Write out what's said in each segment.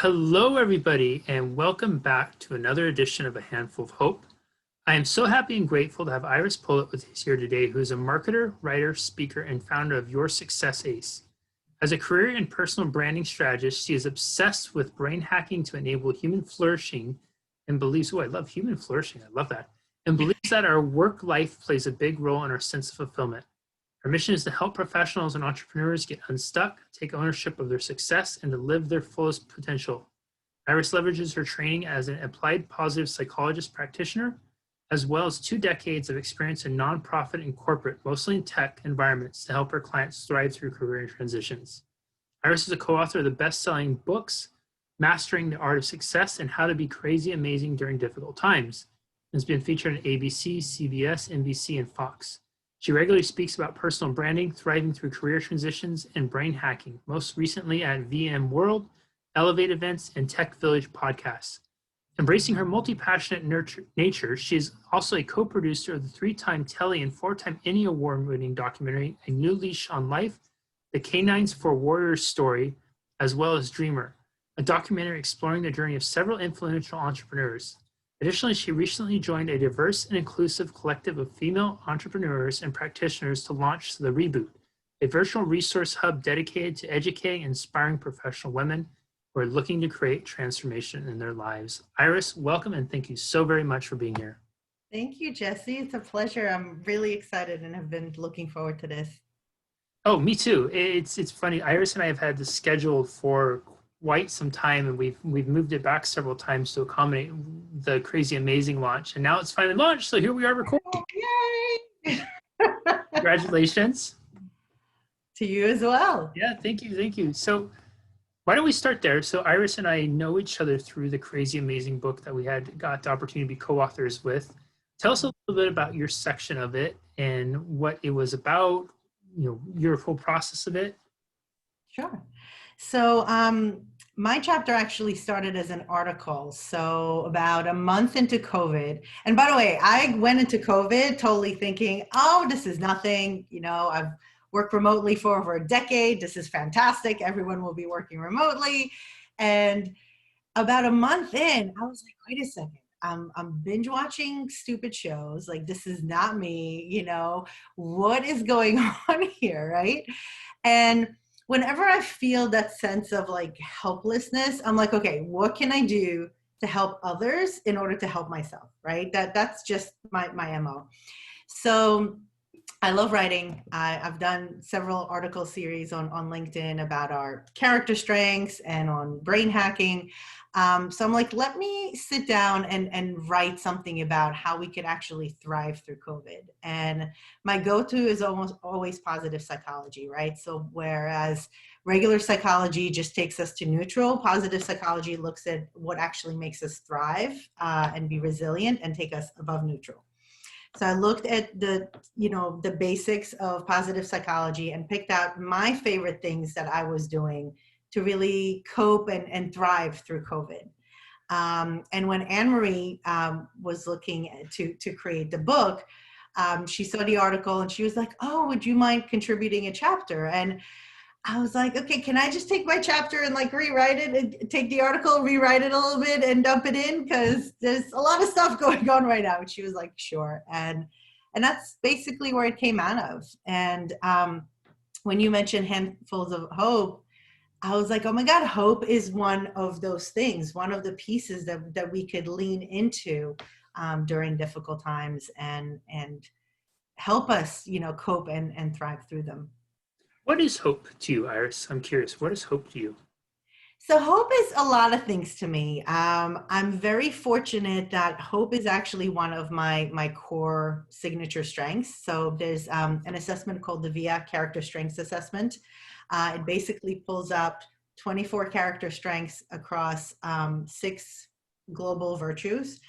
Hello, everybody, and welcome back to another edition of A Handful of Hope. I am so happy and grateful to have Iris Polit with us here today, who is a marketer, writer, speaker, and founder of Your Success Ace. As a career and personal branding strategist, she is obsessed with brain hacking to enable human flourishing and believes, I love human flourishing, I love that, and believes that our work life plays a big role in our sense of fulfillment. Our mission is to help professionals and entrepreneurs get unstuck, take ownership of their success, and to live their fullest potential. Iris leverages her training as an applied positive psychologist practitioner, as well as 2 decades of experience in nonprofit and corporate, mostly in tech environments, to help her clients thrive through career transitions. Iris is a co-author of the best-selling books, Mastering the Art of Success and How to Be Crazy Amazing During Difficult Times, and has been featured on ABC, CBS, NBC, and Fox. She regularly speaks about personal branding, thriving through career transitions, and brain hacking, most recently at VM World, Elevate events, and Tech Village podcasts. Embracing her multi-passionate nature, she is also a co-producer of the 3-time Telly and 4-time Emmy Award-winning documentary, A New Leash on Life, The Canines for Warriors Story, as well as Dreamer, a documentary exploring the journey of several influential entrepreneurs. Additionally, she recently joined a diverse and inclusive collective of female entrepreneurs and practitioners to launch The Reboot, a virtual resource hub dedicated to educating and inspiring professional women who are looking to create transformation in their lives. Iris, welcome, and thank you so very much for being here. Thank you, Jesse. It's a pleasure. I'm really excited and have been looking forward to this. Oh, me too. It's funny. Iris and I have had this scheduled for quite some time, and we've moved it back several times to accommodate the Crazy Amazing launch, and now it's finally launched. So here we are recording. Oh, yay! Congratulations. To you as well. Yeah, thank you. So why don't we start there? So Iris and I know each other through the Crazy Amazing book that we had got the opportunity to be co-authors with. Tell us a little bit about your section of it and what it was about, your whole process of it. Sure. So my chapter actually started as an article. So about a month into COVID. And by the way, I went into COVID totally thinking, oh, this is nothing. I've worked remotely for over a decade. This is fantastic. Everyone will be working remotely. And about a month in, I was like, wait a second. I'm binge watching stupid shows. Like, this is not me. What is going on here, right? And whenever I feel that sense of like helplessness, I'm like, okay, what can I do to help others in order to help myself, right? That's just my MO. So I love writing. I've done several article series on LinkedIn about our character strengths and on brain hacking. So I'm like, let me sit down and write something about how we could actually thrive through COVID. And my go-to is almost always positive psychology, right? So whereas regular psychology just takes us to neutral, positive psychology looks at what actually makes us thrive and be resilient and take us above neutral. So I looked at the basics of positive psychology and picked out my favorite things that I was doing to really cope and thrive through COVID. And when Anne-Marie was looking to create the book, she saw the article and she was like, oh, would you mind contributing a chapter? And I was like, okay, can I just take my chapter and like rewrite it and take the article, rewrite it a little bit and dump it in? Because there's a lot of stuff going on right now. And she was like, sure. And that's basically where it came out of. And when you mentioned handfuls of hope, I was like, oh my God, hope is one of those things, one of the pieces that we could lean into during difficult times and help us, cope and thrive through them. What is hope to you, Iris? I'm curious. What is hope to you? So hope is a lot of things to me. I'm very fortunate that hope is actually one of my core signature strengths. So there's an assessment called the VIA Character Strengths Assessment. It basically pulls up 24 character strengths across 6 global virtues.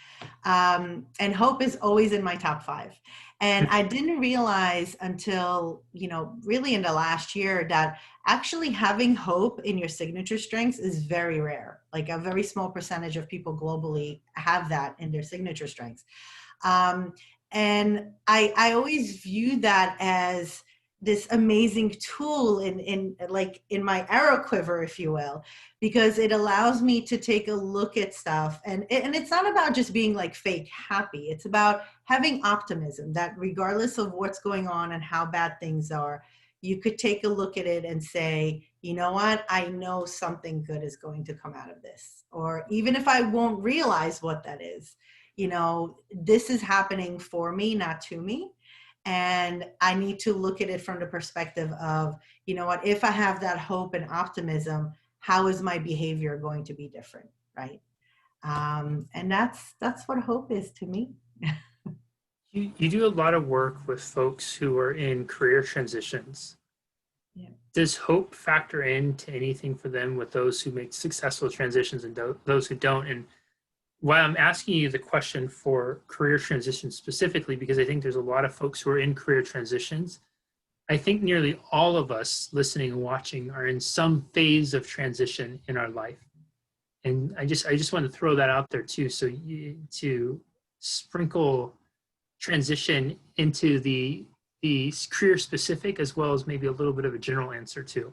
And hope is always in my top 5. And I didn't realize until, really in the last year that actually having hope in your signature strengths is very rare. Like a very small percentage of people globally have that in their signature strengths. And I always view that as this amazing tool in my arrow quiver, if you will, because it allows me to take a look at stuff. And it's not about just being like fake happy. It's about having optimism that regardless of what's going on and how bad things are, you could take a look at it and say, you know what, I know something good is going to come out of this. Or even if I won't realize what that is, this is happening for me, not to me. And I need to look at it from the perspective of, you know what, if I have that hope and optimism, how is my behavior going to be different, right? And that's what hope is to me. You do a lot of work with folks who are in career transitions. Yeah. Does hope factor into anything for them with those who make successful transitions and those who don't? And why I'm asking you the question for career transitions specifically, because I think there's a lot of folks who are in career transitions. I think nearly all of us listening and watching are in some phase of transition in our life. And I just want to throw that out there too. So to sprinkle transition into the career specific as well as maybe a little bit of a general answer too.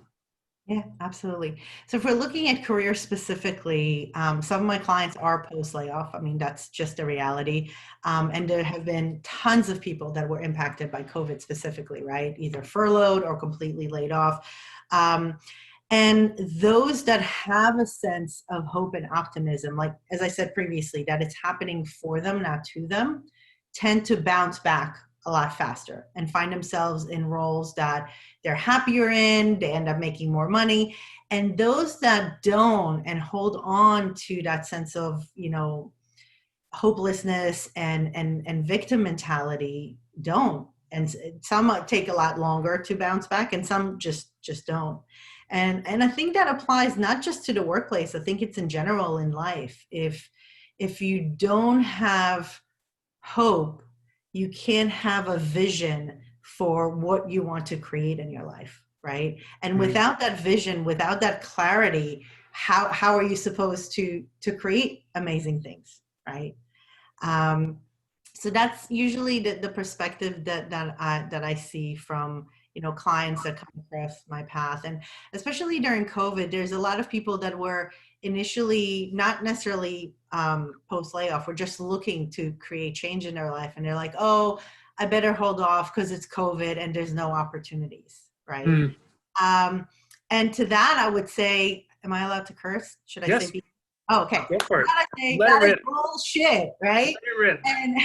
Yeah, absolutely. So if we're looking at career specifically, some of my clients are post-layoff. I mean, that's just a reality. And there have been tons of people that were impacted by COVID specifically, right? Either furloughed or completely laid off. And those that have a sense of hope and optimism, like, as I said previously, that it's happening for them, not to them, tend to bounce back a lot faster and find themselves in roles that they're happier in, they end up making more money. And those that don't and hold on to that sense of, hopelessness and victim mentality don't. And some might take a lot longer to bounce back and some just don't. And I think that applies not just to the workplace. I think it's in general in life. If you don't have hope, you can't have a vision for what you want to create in your life, right? And without that vision, without that clarity, how are you supposed to create amazing things, right? So that's usually the perspective that I see from clients that come across my path. And especially during COVID, there's a lot of people that were initially not necessarily post layoff, we're just looking to create change in their life. And they're like, oh, I better hold off because it's COVID and there's no opportunities, right? And to that, I would say, am I allowed to curse? Should I yes. say? Oh, okay. Go for it. That is bullshit, right? And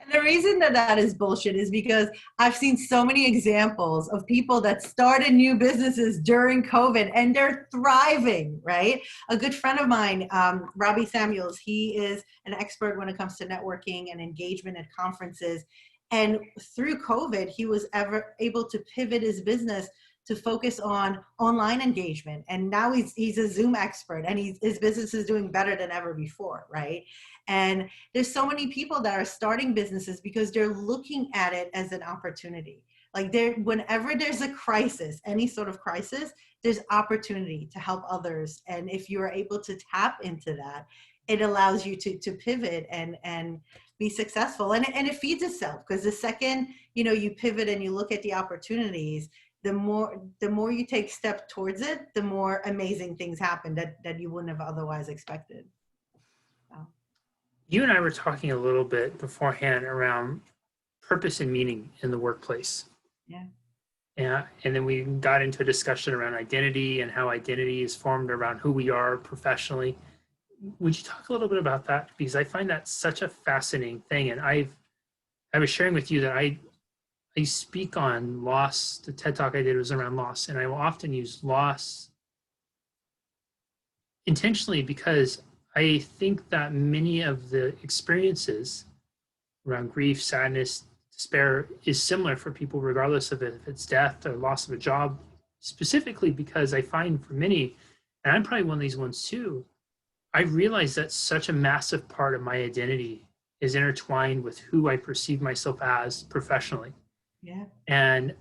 and the reason that is bullshit is because I've seen so many examples of people that started new businesses during COVID and they're thriving, right? A good friend of mine, Robbie Samuels, he is an expert when it comes to networking and engagement at conferences. And through COVID, he was able to pivot his business to focus on online engagement. And now he's a Zoom expert and his business is doing better than ever before, right? And there's so many people that are starting businesses because they're looking at it as an opportunity. Like whenever there's a crisis, any sort of crisis, there's opportunity to help others. And if you're able to tap into that, it allows you to pivot and be successful. And it feeds itself, because the second, you pivot and you look at the opportunities, the more you take step towards it, the more amazing things happen that you wouldn't have otherwise expected. So. You and I were talking a little bit beforehand around purpose and meaning in the workplace. Yeah. Yeah. And then we got into a discussion around identity and how identity is formed around who we are professionally. Would you talk a little bit about that? Because I find that such a fascinating thing. And I was sharing with you that I speak on loss. The TED Talk I did was around loss, and I will often use loss intentionally because I think that many of the experiences around grief, sadness, despair is similar for people, regardless of if it's death or loss of a job, specifically because I find for many, and I'm probably one of these ones too, I realize that such a massive part of my identity is intertwined with who I perceive myself as professionally. Yeah. And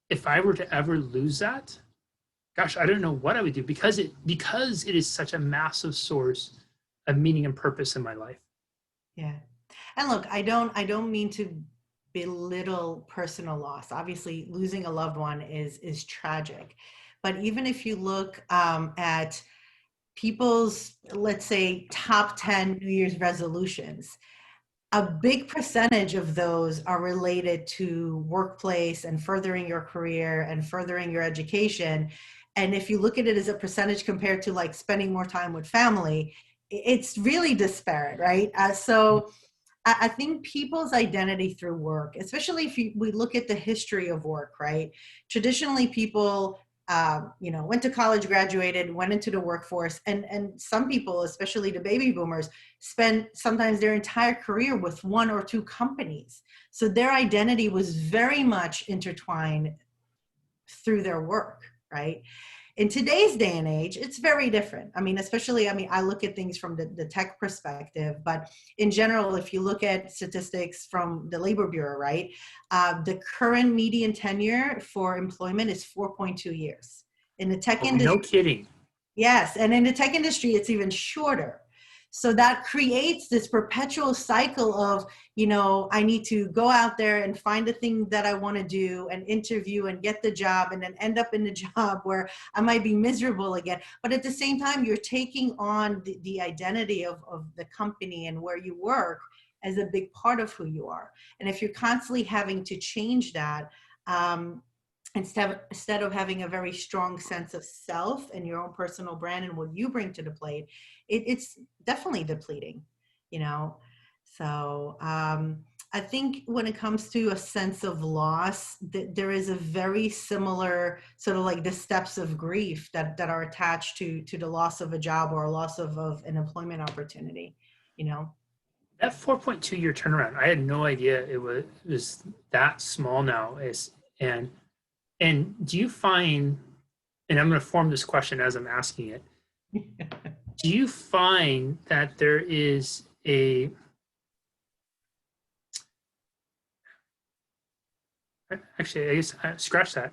if I were to ever lose that, gosh, I don't know what I would do because it is such a massive source of meaning and purpose in my life. Yeah. And look, I don't mean to belittle personal loss. Obviously, losing a loved one is tragic, but even if you look at people's, let's say, top 10 New Year's resolutions, a big percentage of those are related to workplace and furthering your career and furthering your education. And if you look at it as a percentage compared to like spending more time with family, it's really disparate, right? So I think people's identity through work, especially if we look at the history of work, right? Traditionally, people, went to college, graduated, went into the workforce, and some people, especially the baby boomers, spend sometimes their entire career with one or two companies. So their identity was very much intertwined through their work, right? In today's day and age, it's very different. I mean, especially, I look at things from the tech perspective, but in general, if you look at statistics from the Labor Bureau, right, the current median tenure for employment is 4.2 years. In the tech Oh, industry, no kidding. yes, and in the tech industry, it's even shorter. So that creates this perpetual cycle of, I need to go out there and find the thing that I want to do and interview and get the job and then end up in the job where I might be miserable again. But at the same time, you're taking on the identity of the company and where you work as a big part of who you are. And if you're constantly having to change that, instead of having a very strong sense of self and your own personal brand and what you bring to the plate, it's definitely depleting, you know. So I think when it comes to a sense of loss, there is a very similar sort of like the steps of grief that are attached to the loss of a job or a loss of an employment opportunity, you know. That 4.2 year turnaround, I had no idea was that small now. And do you find, and I'm going to form this question as I'm asking it, do you find that there is actually, I guess scratch that.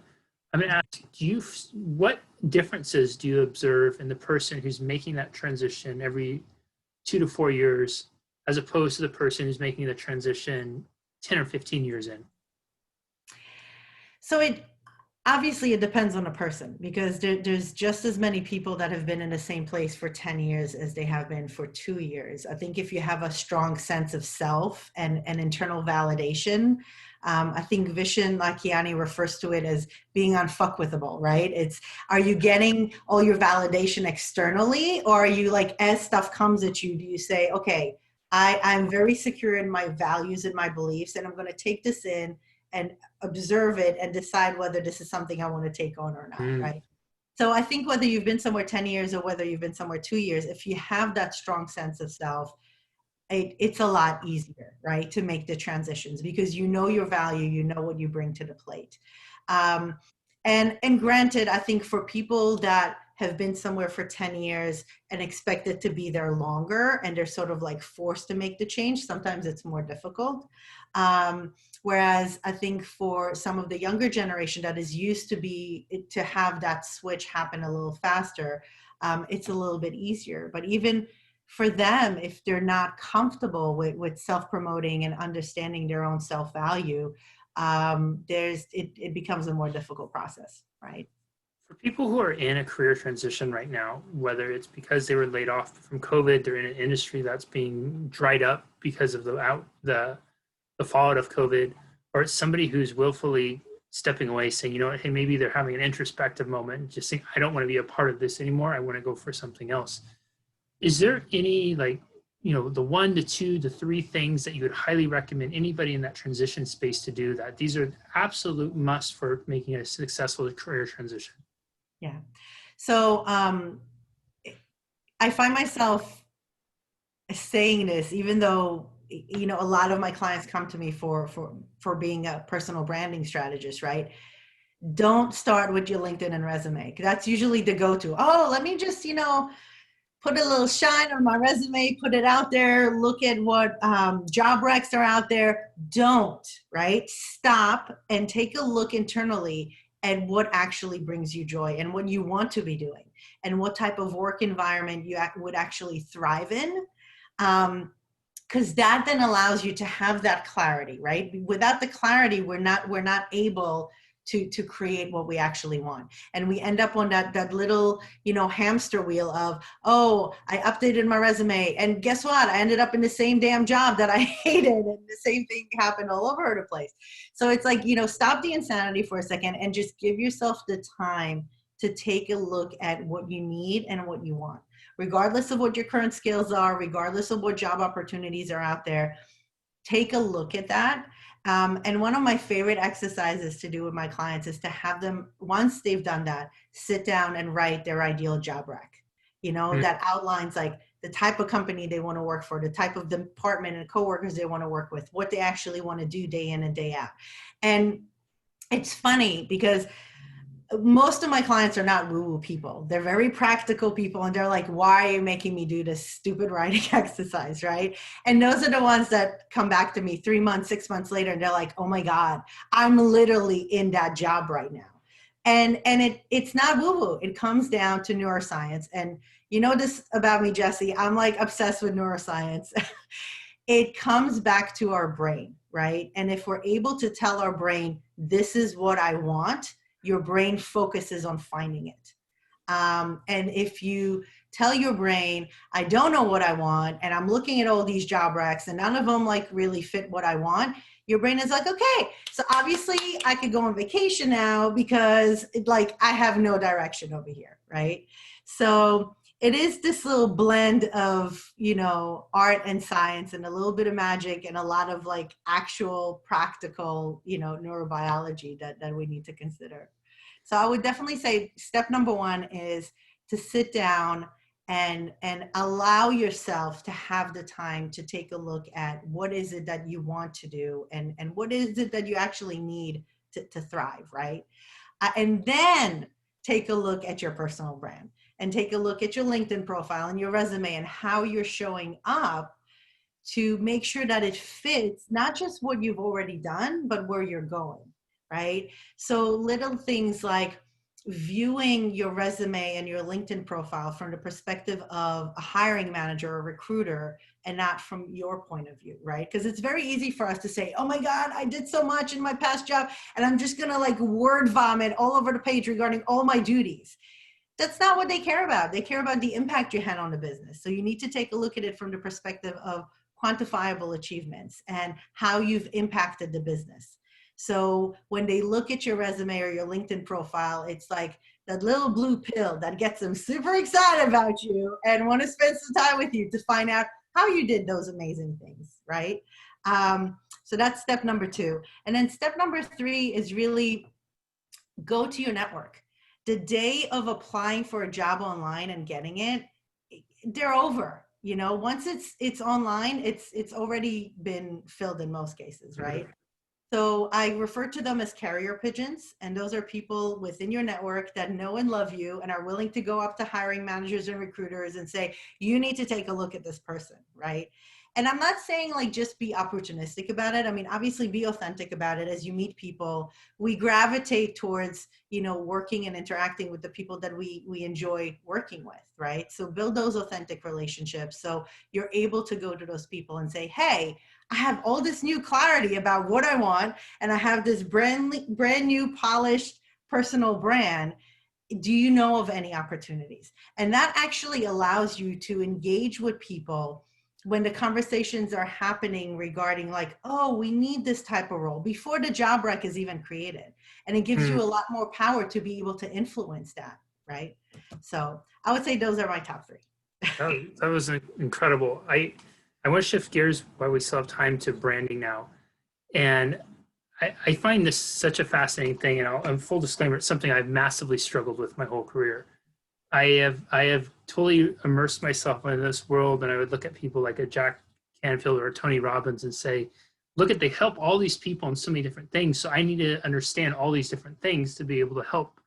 I'm going to ask, what differences do you observe in the person who's making that transition every 2 to 4 years, as opposed to the person who's making the transition 10 or 15 years in? So obviously it depends on the person, because there's just as many people that have been in the same place for 10 years as they have been for 2 years. I think if you have a strong sense of self and internal validation, I think Vishen Lakhiani refers to it as being unfuckwithable, right? Are you getting all your validation externally, or are you like, as stuff comes at you, do you say, okay, I'm very secure in my values and my beliefs, and I'm going to take this in and observe it and decide whether this is something I want to take on or not, right? So I think whether you've been somewhere 10 years or whether you've been somewhere 2 years, if you have that strong sense of self, it's a lot easier, right, to make the transitions, because you know your value, you know what you bring to the plate. And granted, I think for people that have been somewhere for 10 years and expect it to be there longer, and they're sort of like forced to make the change, sometimes it's more difficult. Whereas I think for some of the younger generation that is used to have that switch happen a little faster, it's a little bit easier. But even for them, if they're not comfortable with self-promoting and understanding their own self-value, it becomes a more difficult process, right? For people who are in a career transition right now, whether it's because they were laid off from COVID, they're in an industry that's being dried up because of the fallout of COVID, or it's somebody who's willfully stepping away, saying, you know what, hey, maybe they're having an introspective moment, just saying, I don't want to be a part of this anymore. I want to go for something else. Is there any, like, the 1 to 2 to 3 things that you would highly recommend anybody in that transition space to do, that these are absolute must for making a successful career transition? Yeah. So I find myself saying this, even though, a lot of my clients come to me for being a personal branding strategist, right? Don't start with your LinkedIn and resume. That's usually the go-to. Oh, let me just, put a little shine on my resume, put it out there, look at what job recs are out there. Don't, right? Stop and take a look internally at what actually brings you joy and what you want to be doing and what type of work environment you would actually thrive in. because that then allows you to have that clarity, right? Without the clarity, we're not able to create what we actually want. And we end up on that little, hamster wheel of, oh, I updated my resume and guess what? I ended up in the same damn job that I hated, and the same thing happened all over the place. So it's like, stop the insanity for a second and just give yourself the time to take a look at what you need and what you want, regardless of what your current skills are, regardless of what job opportunities are out there. Take a look at that. And one of my favorite exercises to do with my clients is to have them, once they've done that, sit down and write their ideal job rec, that outlines like the type of company they want to work for, the type of department and coworkers they want to work with, what they actually want to do day in and day out. And it's funny because most of my clients are not woo-woo people. They're very practical people, and they're like, why are you making me do this stupid writing exercise, right? And those are the ones that come back to me 3 months, 6 months later, and they're like, oh my God, I'm literally in that job right now. And it's not woo-woo. It comes down to neuroscience. And you know this about me, Jesse, I'm like obsessed with neuroscience. It comes back to our brain, right? And if we're able to tell our brain, this is what I want, your brain focuses on finding it. And if you tell your brain, I don't know what I want, and I'm looking at all these job recs and none of them like really fit what I want, your brain is like, okay, so obviously I could go on vacation now because like I have no direction over here, right? So it is this little blend of, art and science and a little bit of magic and a lot of like actual practical, neurobiology that we need to consider. So I would definitely say step number one is to sit down and allow yourself to have the time to take a look at what is it that you want to do and what is it that you actually need to thrive, right? And then take a look at your personal brand and take a look at your LinkedIn profile and your resume and how you're showing up to make sure that it fits not just what you've already done, but where you're going, right? So little things like viewing your resume and your LinkedIn profile from the perspective of a hiring manager or recruiter and not from your point of view, right? Because it's very easy for us to say, oh my God, I did so much in my past job and I'm just gonna like word vomit all over the page regarding all my duties. That's not what they care about. They care about the impact you had on the business. So you need to take a look at it from the perspective of quantifiable achievements and how you've impacted the business. So when they look at your resume or your LinkedIn profile, it's like that little blue pill that gets them super excited about you and want to spend some time with you to find out how you did those amazing things, right? So that's step number two. And then step number three is really go to your network. The day of applying for a job online and getting it, they're over. Once it's online, it's already been filled in most cases, right? So I refer to them as carrier pigeons, and those are people within your network that know and love you and are willing to go up to hiring managers and recruiters and say, you need to take a look at this person, right? And I'm not saying like just be opportunistic about it. I mean, obviously be authentic about it. As you meet people, we gravitate towards, working and interacting with the people that we enjoy working with, right? So build those authentic relationships so you're able to go to those people and say, hey, I have all this new clarity about what I want, and I have this brand new polished personal brand. Do you know of any opportunities? And that actually allows you to engage with people when the conversations are happening regarding like, oh, we need this type of role before the job rec is even created. And it gives you a lot more power to be able to influence that, right? So I would say those are my top three. That was incredible. I want to shift gears while we still have time to branding now. And I find this such a fascinating thing. And full disclaimer, it's something I've massively struggled with my whole career. I have totally immersed myself in this world, and I would look at people like a Jack Canfield or Tony Robbins and say, look at, they help all these people in so many different things. So I need to understand all these different things to be able to help.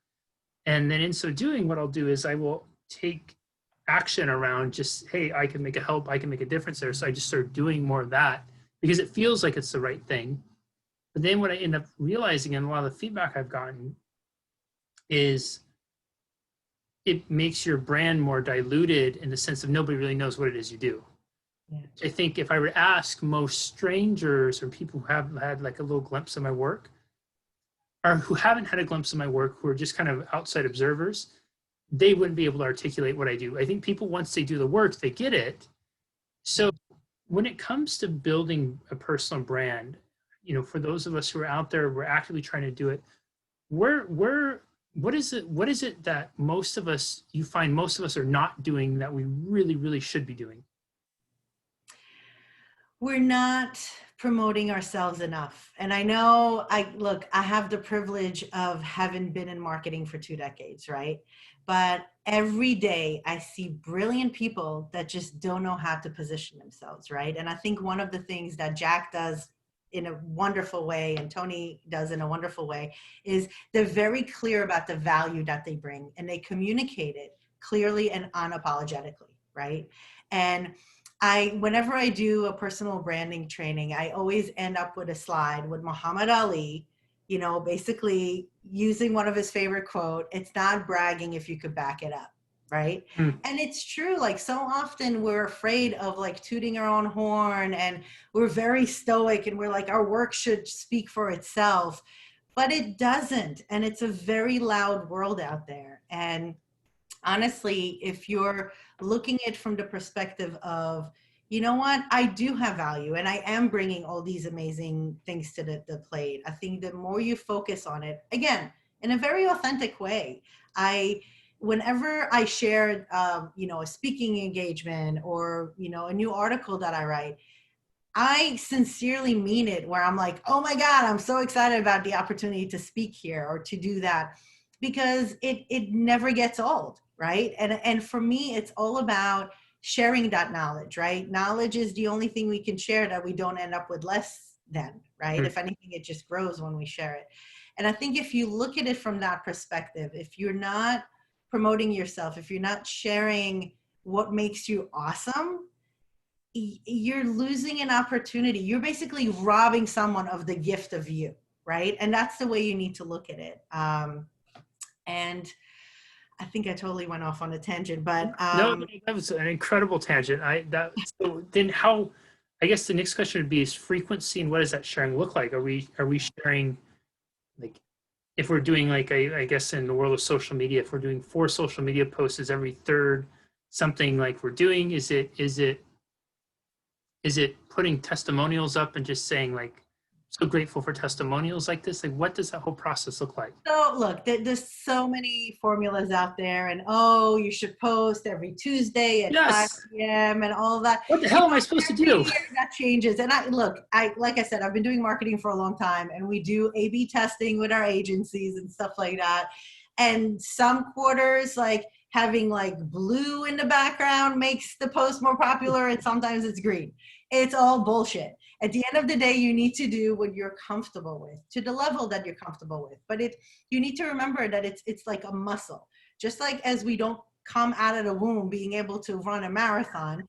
And then in so doing, what I'll do is I will take action around just, hey, I can make a help, I can make a difference there. So I just start doing more of that because it feels like it's the right thing. But then what I end up realizing, and a lot of the feedback I've gotten, is it makes your brand more diluted in the sense of nobody really knows what it is you do. Yeah. I think if I were to ask most strangers or people who have had like a little glimpse of my work, or who haven't had a glimpse of my work, who are just kind of outside observers, they wouldn't be able to articulate what I do. I think people, once they do the work, they get it. So when it comes to building a personal brand, for those of us who are out there, we're actively trying to do it. We're what is it that you find most of us are not doing that we really, really should be doing? We're not promoting ourselves enough. And I know I have the privilege of having been in marketing for 2 decades, right? But every day I see brilliant people that just don't know how to position themselves, right? And I think one of the things that Jack does in a wonderful way and Tony does in a wonderful way is they're very clear about the value that they bring and they communicate it clearly and unapologetically, right? And whenever I do a personal branding training, I always end up with a slide with Muhammad Ali, basically using one of his favorite quote, it's not bragging if you could back it up, right? Hmm. And it's true, like so often we're afraid of like tooting our own horn and we're very stoic and we're like, our work should speak for itself, but it doesn't. And it's a very loud world out there. And honestly, if you're looking at it from the perspective of, you know what, I do have value and I am bringing all these amazing things to the plate. I think the more you focus on it, again, in a very authentic way, whenever I share, a speaking engagement or, a new article that I write, I sincerely mean it where I'm like, oh my God, I'm so excited about the opportunity to speak here or to do that because it never gets old, right? And for me, it's all about sharing that knowledge, right? Knowledge is the only thing we can share that we don't end up with less than, right? Hmm. If anything, it just grows when we share it. And I think if you look at it from that perspective, if you're not promoting yourself, if you're not sharing what makes you awesome, you're losing an opportunity. You're basically robbing someone of the gift of you, right? And that's the way you need to look at it. And I think I totally went off on a tangent, but No, no, that was an incredible tangent. So then how? I guess the next question would be: is frequency, and what does that sharing look like? Are we sharing, like, if we're doing, like, I guess in the world of social media, if we're doing 4 social media posts, is every third something like we're doing? Is it putting testimonials up and just saying, like, so grateful for testimonials like this? Like, what does that whole process look like? so look, there's so many formulas out there, and oh, you should post every Tuesday at Yes. 5 p.m. and all that. What the hell am I supposed to Every do? year that changes. And I like I said, I've been doing marketing for a long time, and we do A/B testing with our agencies and stuff like that. And some quarters, like having like blue in the background makes the post more popular, and sometimes it's green. It's all bullshit. At the end of the day, you need to do what you're comfortable with to the level that you're comfortable with. But you need to remember that it's like a muscle. Just like as we don't come out of the womb being able to run a marathon,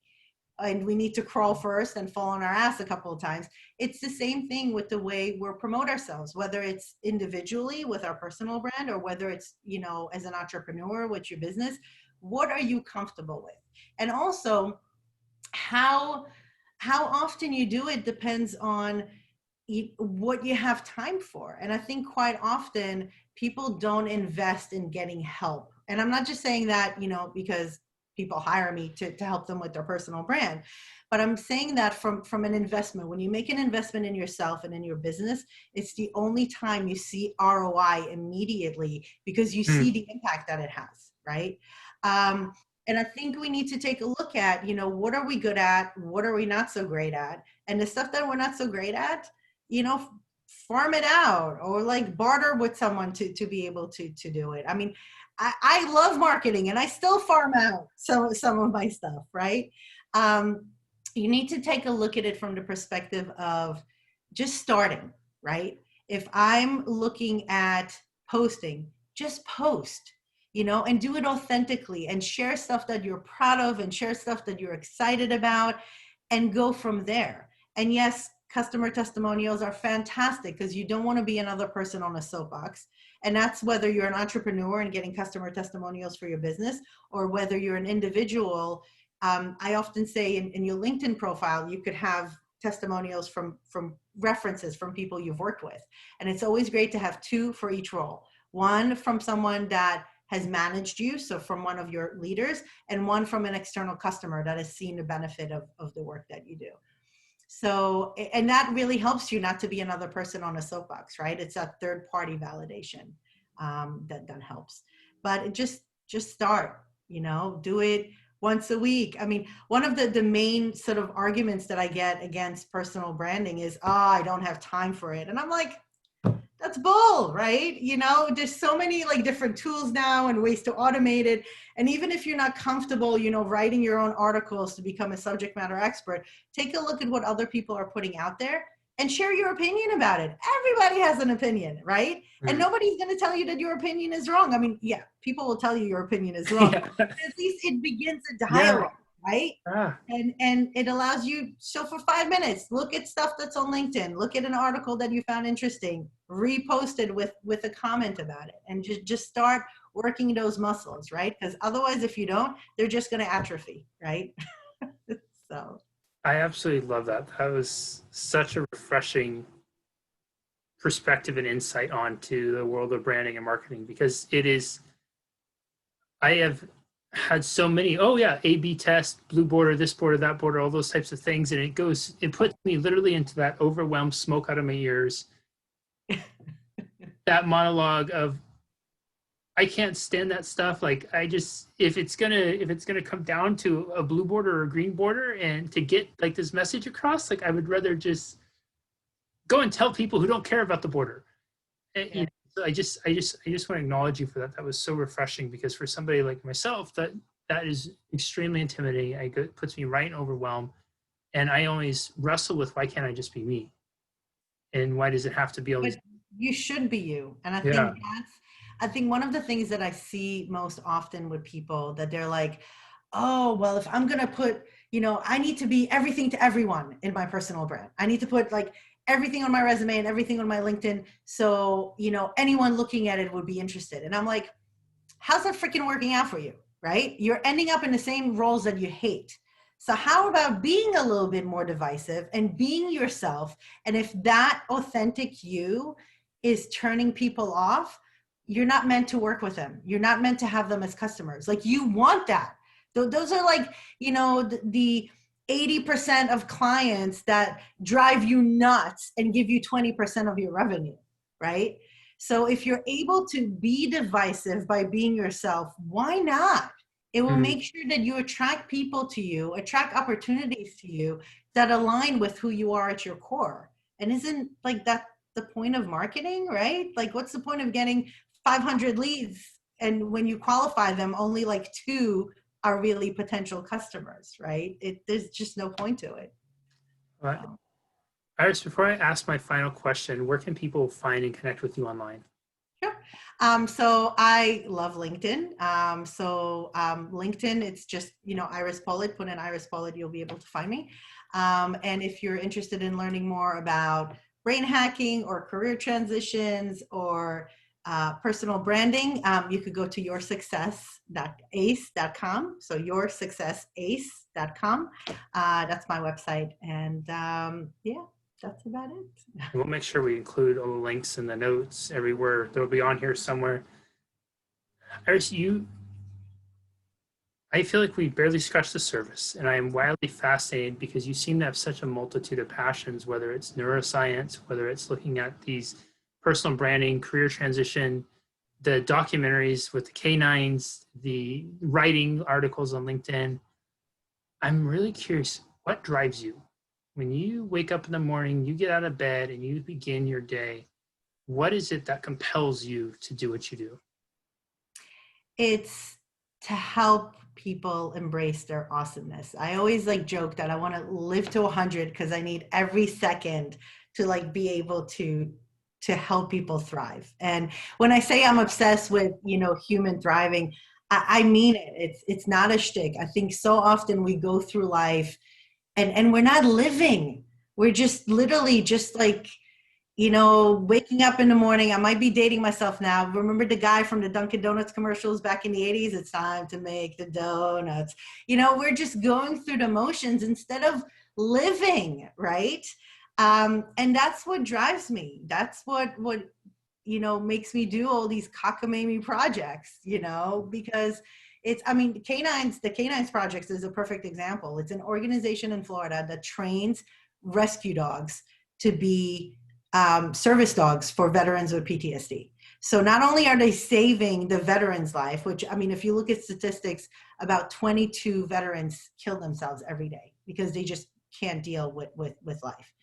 and we need to crawl first and fall on our ass a couple of times. It's the same thing with the way we promote ourselves, whether it's individually with our personal brand or whether it's, as an entrepreneur with your business. What are you comfortable with? And also, how how often you do it depends on what you have time for. And I think quite often people don't invest in getting help. And I'm not just saying that, because people hire me to help them with their personal brand, but I'm saying that from an investment. When you make an investment in yourself and in your business, it's the only time you see ROI immediately because you Hmm. see the impact that it has, right? Um, and I think we need to take a look at, what are we good at? What are we not so great at? And the stuff that we're not so great at, farm it out or like barter with someone to be able to do it. I mean, I love marketing and I still farm out some of my stuff, right? Um, you need to take a look at it from the perspective of just starting, right? If I'm looking at posting, just post, and do it authentically and share stuff that you're proud of and share stuff that you're excited about and go from there. And yes, customer testimonials are fantastic because you don't want to be another person on a soapbox. And that's whether you're an entrepreneur and getting customer testimonials for your business or whether you're an individual I often say in your LinkedIn profile, you could have testimonials from references from people you've worked with. And it's always great to have two for each role. One from someone that has managed you, so from one of your leaders, and one from an external customer that has seen the benefit of the work that you do. So, and that really helps you not to be another person on a soapbox, right? It's a third party validation that helps. But just start, do it once a week. I mean, one of the main sort of arguments that I get against personal branding is, I don't have time for it. And I'm like, that's bull, right? There's so many like different tools now and ways to automate it. And even if you're not comfortable, writing your own articles to become a subject matter expert, take a look at what other people are putting out there and share your opinion about it. Everybody has an opinion, right? And nobody's going to tell you that your opinion is wrong. I mean, yeah, people will tell you your opinion is wrong. Yeah. But at least it begins a dialogue. Right? And it allows you, so for 5 minutes, look at stuff that's on LinkedIn, look at an article that you found interesting, repost it with a comment about it, and just start working those muscles, right? Because otherwise, if you don't, they're just going to atrophy, right? So I absolutely love that. That was such a refreshing perspective and insight onto the world of branding and marketing, because I have had so many, A/B test, blue border, this border, that border, all those types of things. And it puts me literally into that overwhelmed smoke out of my ears. That monologue of, I can't stand that stuff. Like, if it's gonna come down to a blue border or a green border and to get like this message across, like I would rather just go and tell people who don't care about the border. Yeah. So I just want to acknowledge you for that. That was so refreshing, because for somebody like myself, that is extremely intimidating. It puts me right in overwhelm, and I always wrestle with, why can't I just be me? And why does it have to be all these? But you should be you. And I think one of the things that I see most often with people, that they're like, oh, well, if I'm going to put, I need to be everything to everyone in my personal brand. I need to put like everything on my resume and everything on my LinkedIn, so anyone looking at it would be interested. And I'm like, how's that freaking working out for you, right? You're ending up in the same roles that you hate. So how about being a little bit more divisive and being yourself? And if that authentic you is turning people off, you're not meant to work with them. You're not meant to have them as customers. Like, you want that. Those are like, the 80% of clients that drive you nuts and give you 20% of your revenue, right? So if you're able to be divisive by being yourself, why not? It will make sure that you attract people to you, attract opportunities to you that align with who you are at your core. And isn't like that the point of marketing, right? Like, what's the point of getting 500 leads, and when you qualify them, only like 2 are really potential customers, right? There's just no point to it. Iris, before I ask my final question, where can people find and connect with you online? Sure. So I love LinkedIn. LinkedIn, it's just, Iris Polit, put in Iris Polit, you'll be able to find me. And if you're interested in learning more about brain hacking or career transitions or personal branding, you could go to yoursuccessace.com. So yoursuccessace.com. That's my website. And that's about it. We'll make sure we include all the links in the notes everywhere. They'll be on here somewhere. Iris, I feel like we barely scratched the surface, and I am wildly fascinated because you seem to have such a multitude of passions, whether it's neuroscience, whether it's looking at these personal branding, career transition, the documentaries with the canines, the writing articles on LinkedIn. I'm really curious, what drives you? When you wake up in the morning, you get out of bed and you begin your day, what is it that compels you to do what you do? It's to help people embrace their awesomeness. I always joke that I want to live to 100 because I need every second to be able to help people thrive. And when I say I'm obsessed with, human thriving, I mean it. It's not a shtick. I think so often we go through life and we're not living. We're just literally just waking up in the morning, I might be dating myself now. Remember the guy from the Dunkin' Donuts commercials back in the 80s? It's time to make the donuts. We're just going through the motions instead of living, right? And that's what drives me. That's what makes me do all these cockamamie projects, because the Canines Projects is a perfect example. It's an organization in Florida that trains rescue dogs to be service dogs for veterans with PTSD. So not only are they saving the veteran's life, which, if you look at statistics, about 22 veterans kill themselves every day because they just can't deal with life.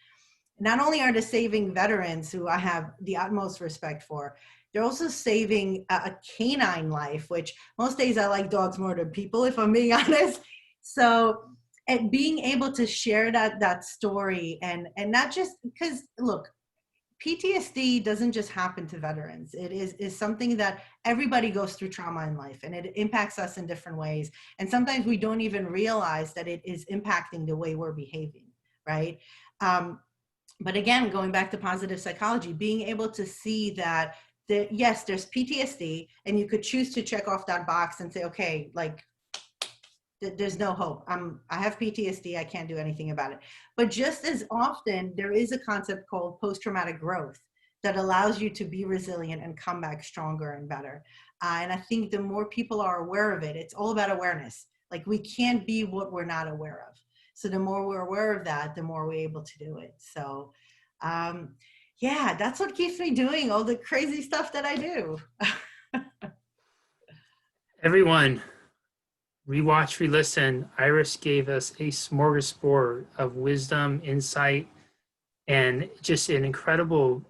Not only are they saving veterans, who I have the utmost respect for, they're also saving a canine life, which most days I like dogs more than people, if I'm being honest. So, and being able to share that story and not just because, look, PTSD doesn't just happen to veterans. It is something that everybody goes through trauma in life, and it impacts us in different ways. And sometimes we don't even realize that it is impacting the way we're behaving, right? But again, going back to positive psychology, being able to see that yes, there's PTSD, and you could choose to check off that box and say, okay, like, there's no hope. I have PTSD. I can't do anything about it. But just as often, there is a concept called post-traumatic growth that allows you to be resilient and come back stronger and better. And I think the more people are aware of it, it's all about awareness. Like, we can't be what we're not aware of. So the more we're aware of that, the more we're able to do it. So yeah, that's what keeps me doing all the crazy stuff that I do. Everyone, rewatch, re-listen. Iris gave us a smorgasbord of wisdom, insight, and just an incredible,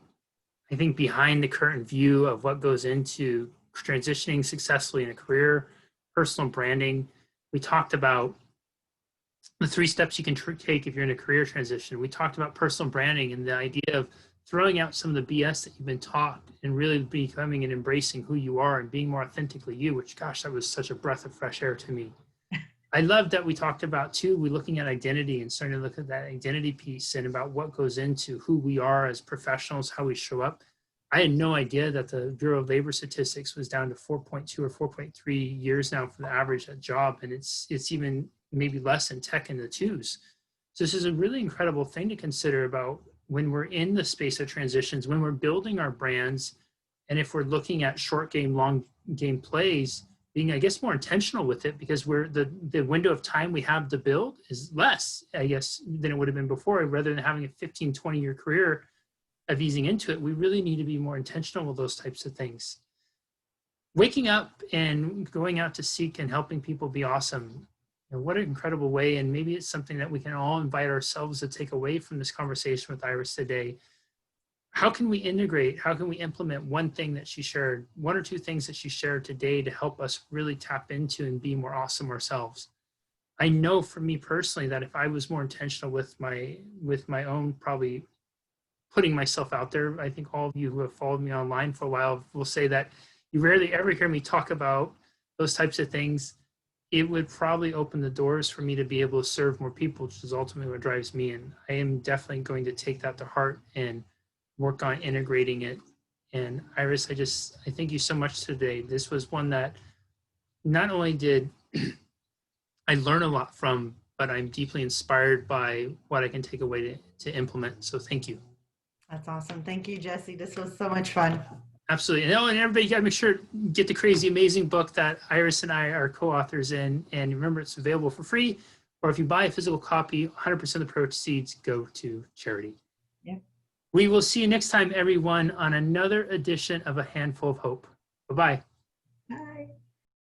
I think, behind the curtain view of what goes into transitioning successfully in a career, personal branding. We talked about the 3 steps you can take if you're in a career transition. We talked about personal branding and the idea of throwing out some of the BS that you've been taught and really becoming and embracing who you are and being more authentically you, which, gosh, that was such a breath of fresh air to me. I love that we talked about, too, we're looking at identity and starting to look at that identity piece and about what goes into who we are as professionals, how we show up. I had no idea that the Bureau of Labor Statistics was down to 4.2 or 4.3 years now for the average job, and it's even maybe less in tech in the 2s. So this is a really incredible thing to consider about when we're in the space of transitions, when we're building our brands, and if we're looking at short game, long game plays, being, I guess, more intentional with it, because we're the window of time we have to build is less, I guess, than it would have been before. Rather than having a 15, 20-year career of easing into it, we really need to be more intentional with those types of things. Waking up and going out to seek and helping people be awesome. What an incredible way. And maybe it's something that we can all invite ourselves to take away from this conversation with Iris today. How can we integrate? How can we implement one thing that she shared, 1 or 2 things that she shared today to help us really tap into and be more awesome ourselves? I know for me personally that if I was more intentional with my own, probably putting myself out there, I think all of you who have followed me online for a while will say that you rarely ever hear me talk about those types of things. It would probably open the doors for me to be able to serve more people, which is ultimately what drives me. And I am definitely going to take that to heart and work on integrating it. And Iris, I thank you so much today. This was one that not only did I learn a lot from, but I'm deeply inspired by what I can take away to implement. So thank you. That's awesome. Thank you, Jesse. This was so much fun. Absolutely. And everybody got to make sure to get the crazy, amazing book that Iris and I are co-authors in. And remember, it's available for free. Or if you buy a physical copy, 100% of the proceeds go to charity. Yeah. We will see you next time, everyone, on another edition of A Handful of Hope. Bye-bye.